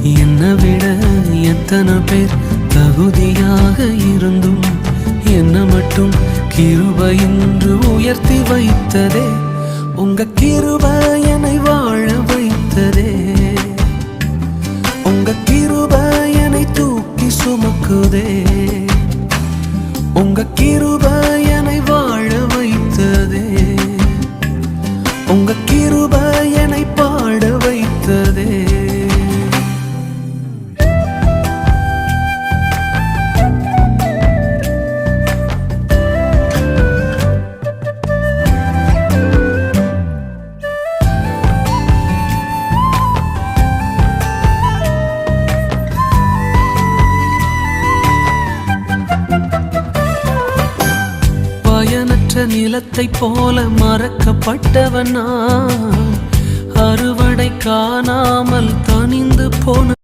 என்னை விட எத்தனை பேர் தகுதியாக இருந்தும் என்ன மட்டும் கிருபை என்று உயர்த்தி வைத்ததே. உங்க கிருபை என்னை வாழ வைத்ததே. உங்க கிருபை என்னை தூக்கி சுமக்குதே. உங்க கிருபை என்னை வாழ வைத்ததே. உங்க கிருபை என்னை பாட வைத்ததே. பயனற்ற நிலத்தை போல மறக்கப்பட்டவன் நான், அறுவடை காணாமல் தனிந்து போன